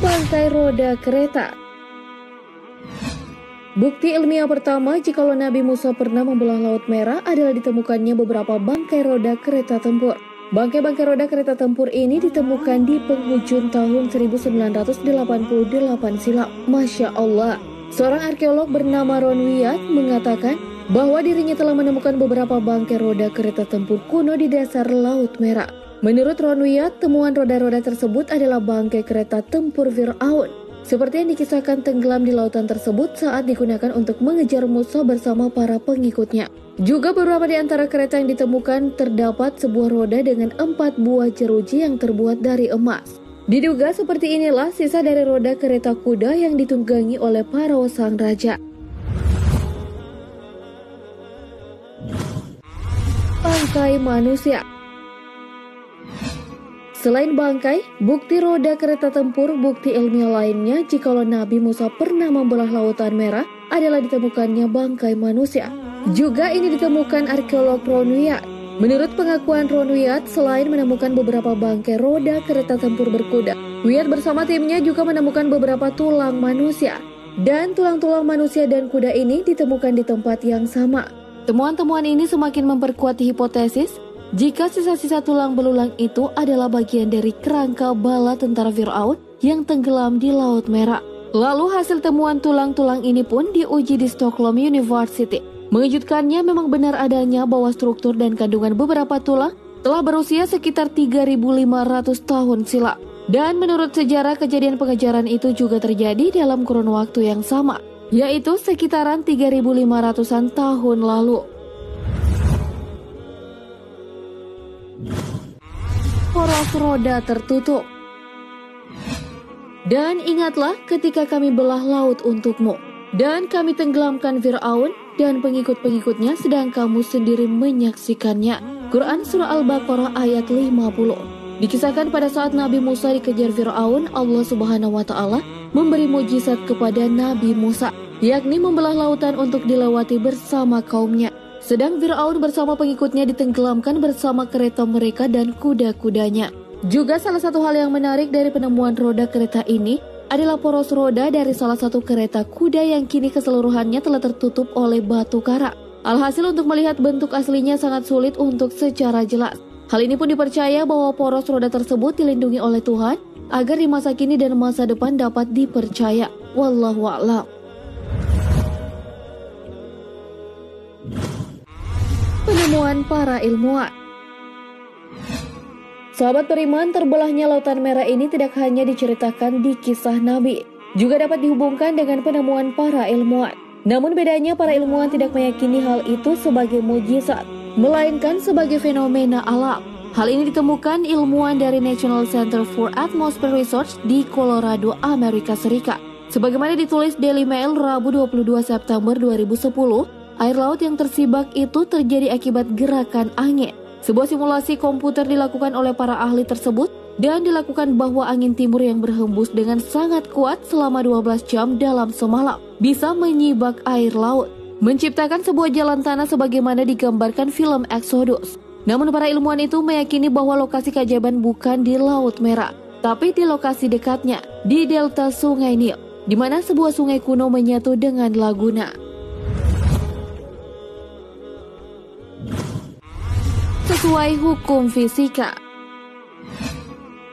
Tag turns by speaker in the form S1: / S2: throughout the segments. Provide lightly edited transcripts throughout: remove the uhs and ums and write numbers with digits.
S1: Bangkai roda kereta. Bukti ilmiah pertama jikalau Nabi Musa pernah membelah Laut Merah adalah ditemukannya beberapa bangkai roda kereta tempur. Bangkai-bangkai roda kereta tempur ini ditemukan di penghujung tahun 1988 silam. Masya Allah. Seorang arkeolog bernama Ron Wyatt mengatakan bahwa dirinya telah menemukan beberapa bangkai roda kereta tempur kuno di dasar Laut Merah. Menurut Ron Wyatt, temuan roda-roda tersebut adalah bangkai kereta tempur Fir'aun. Seperti yang dikisahkan tenggelam di lautan tersebut saat digunakan untuk mengejar Musa bersama para pengikutnya. Juga beberapa di antara kereta yang ditemukan terdapat sebuah roda dengan 4 buah jeruji yang terbuat dari emas. Diduga seperti inilah sisa dari roda kereta kuda yang ditunggangi oleh para sang raja. Bangkai manusia. Selain bangkai, bukti roda kereta tempur, bukti ilmiah lainnya jikalau Nabi Musa pernah membelah Lautan Merah adalah ditemukannya bangkai manusia. Juga ini ditemukan arkeolog Ron Wyatt. Menurut pengakuan Ron Wyatt, selain menemukan beberapa bangkai roda kereta tempur berkuda, Wyatt bersama timnya juga menemukan beberapa tulang manusia. Dan tulang-tulang manusia dan kuda ini ditemukan di tempat yang sama. Temuan-temuan ini semakin memperkuat hipotesis jika sisa-sisa tulang belulang itu adalah bagian dari kerangka bala tentara Fir'aun yang tenggelam di Laut Merah. Lalu hasil temuan tulang-tulang ini pun diuji di Stockholm University. Mengejutkannya memang benar adanya bahwa struktur dan kandungan beberapa tulang telah berusia sekitar 3.500 tahun silam. Dan menurut sejarah, kejadian pengejaran itu juga terjadi dalam kurun waktu yang sama, yaitu sekitaran 3.500-an tahun lalu. Poros roda tertutup. Dan ingatlah ketika kami belah laut untukmu, dan kami tenggelamkan Fir'aun dan pengikut-pengikutnya sedang kamu sendiri menyaksikannya. Quran Surah Al-Baqarah ayat 50. Dikisahkan pada saat Nabi Musa dikejar Fir'aun, Allah Subhanahu wa Ta'ala memberi mujizat kepada Nabi Musa, yakni membelah lautan untuk dilewati bersama kaumnya. Sedang Fir'aun bersama pengikutnya ditenggelamkan bersama kereta mereka dan kuda-kudanya. Juga salah satu hal yang menarik dari penemuan roda kereta ini adalah poros roda dari salah satu kereta kuda yang kini keseluruhannya telah tertutup oleh batu kara. Alhasil untuk melihat bentuk aslinya sangat sulit untuk secara jelas. Hal ini pun dipercaya bahwa poros roda tersebut dilindungi oleh Tuhan agar di masa kini dan masa depan dapat dipercaya. Wallahu a'lam. Penemuan para ilmuwan. Sahabat beriman, terbelahnya Lautan Merah ini tidak hanya diceritakan di kisah Nabi, juga dapat dihubungkan dengan penemuan para ilmuwan. Namun bedanya para ilmuwan tidak meyakini hal itu sebagai mukjizat, melainkan sebagai fenomena alam. Hal ini ditemukan ilmuwan dari National Center for Atmospheric Research di Colorado, Amerika Serikat. Sebagaimana ditulis Daily Mail Rabu 22 September 2010, air laut yang tersibak itu terjadi akibat gerakan angin. Sebuah simulasi komputer dilakukan oleh para ahli tersebut dan dilakukan bahwa angin timur yang berhembus dengan sangat kuat selama 12 jam dalam semalam bisa menyibak air laut, menciptakan sebuah jalan tanah sebagaimana digambarkan film Exodus. Namun para ilmuwan itu meyakini bahwa lokasi keajaiban bukan di Laut Merah, tapi di lokasi dekatnya, di delta Sungai Nil, di mana sebuah sungai kuno menyatu dengan laguna. Sesuai hukum fisika.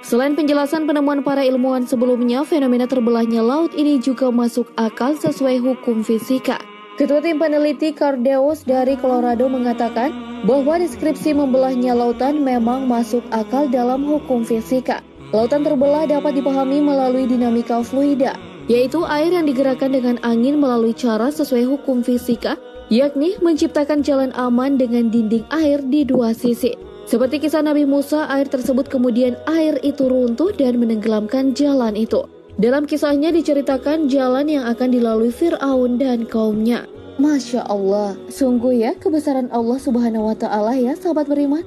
S1: Selain penjelasan penemuan para ilmuwan sebelumnya, fenomena terbelahnya laut ini juga masuk akal sesuai hukum fisika. Ketua tim peneliti Cardeus dari Colorado mengatakan bahwa deskripsi membelahnya lautan memang masuk akal dalam hukum fisika. Lautan terbelah dapat dipahami melalui dinamika fluida, yaitu air yang digerakkan dengan angin melalui cara sesuai hukum fisika, yakni menciptakan jalan aman dengan dinding air di dua sisi. Seperti kisah Nabi Musa, air tersebut kemudian air itu runtuh dan menenggelamkan jalan itu. Dalam kisahnya diceritakan jalan yang akan dilalui Fir'aun dan kaumnya. Masya Allah, sungguh ya kebesaran Allah Subhanahu wa Ta'ala ya sahabat beriman.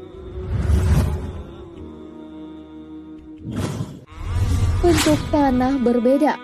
S1: Bentuk tanah berbeda.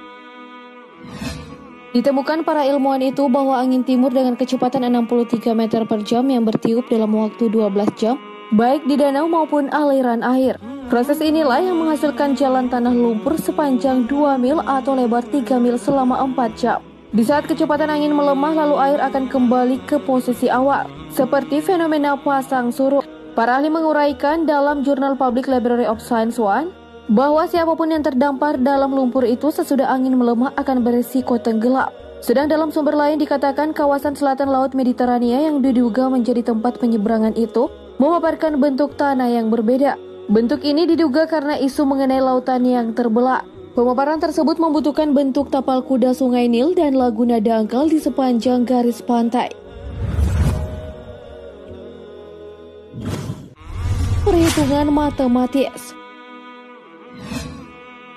S1: Ditemukan para ilmuwan itu bahwa angin timur dengan kecepatan 63 meter per jam yang bertiup dalam waktu 12 jam, baik di danau maupun aliran air. Proses inilah yang menghasilkan jalan tanah lumpur sepanjang 2 mil atau lebar 3 mil selama 4 jam. Di saat kecepatan angin melemah, lalu air akan kembali ke posisi awal, seperti fenomena pasang surut. Para ahli menguraikan dalam jurnal Public Library of Science 1 bahwa siapapun yang terdampar dalam lumpur itu sesudah angin melemah akan beresiko tenggelam. Sedang dalam sumber lain dikatakan kawasan selatan Laut Mediterania yang diduga menjadi tempat penyeberangan itu memaparkan bentuk tanah yang berbeda. Bentuk ini diduga karena isu mengenai lautan yang terbelah. Pemaparan tersebut membutuhkan bentuk tapal kuda Sungai Nil dan laguna dangkal di sepanjang garis pantai. Perhitungan matematis.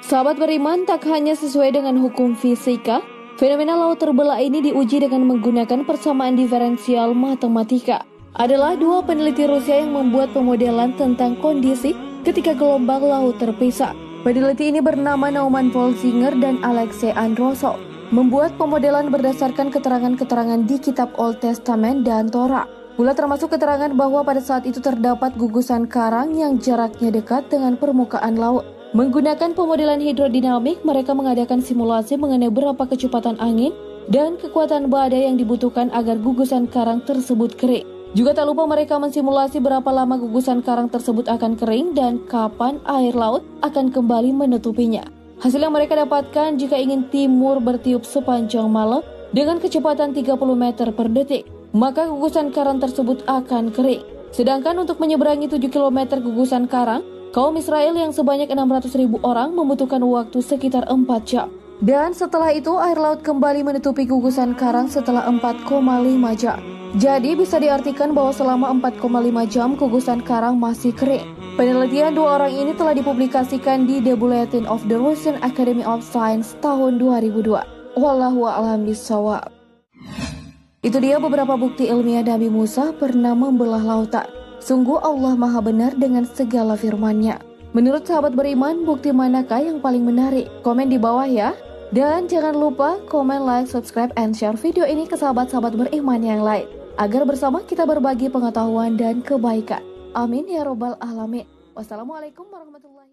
S1: Sahabat beriman, tak hanya sesuai dengan hukum fisika, fenomena laut terbelah ini diuji dengan menggunakan persamaan diferensial matematika. Adalah dua peneliti Rusia yang membuat pemodelan tentang kondisi ketika gelombang laut terpisah. Peneliti ini bernama Nauman Folzinger dan Alexei Androsov, membuat pemodelan berdasarkan keterangan-keterangan di kitab Old Testament dan Torah. Pula termasuk keterangan bahwa pada saat itu terdapat gugusan karang yang jaraknya dekat dengan permukaan laut. Menggunakan pemodelan hidrodinamik, mereka mengadakan simulasi mengenai berapa kecepatan angin dan kekuatan badai yang dibutuhkan agar gugusan karang tersebut kering. Juga tak lupa mereka mensimulasi berapa lama gugusan karang tersebut akan kering dan kapan air laut akan kembali menutupinya. Hasil yang mereka dapatkan, jika ingin timur bertiup sepanjang malam dengan kecepatan 30 meter per detik, maka gugusan karang tersebut akan kering. Sedangkan untuk menyeberangi 7 km gugusan karang, kaum Israel yang sebanyak 600.000 orang membutuhkan waktu sekitar 4 jam. Dan setelah itu air laut kembali menutupi gugusan karang setelah 4,5 jam. Jadi bisa diartikan bahwa selama 4,5 jam gugusan karang masih kering. Penelitian dua orang ini telah dipublikasikan di The Bulletin of the Russian Academy of Science tahun 2002. Wallahu a'lam bishawab. Itu dia beberapa bukti ilmiah Nabi Musa pernah membelah lautan. Sungguh Allah Maha Benar dengan segala firman-Nya. Menurut sahabat beriman, bukti manakah yang paling menarik? Komen di bawah ya. Dan jangan lupa komen, like, subscribe, and share video ini ke sahabat-sahabat beriman yang lain, agar bersama kita berbagi pengetahuan dan kebaikan. Amin ya robbal alamin. Wassalamualaikum warahmatullahi wabarakatuh.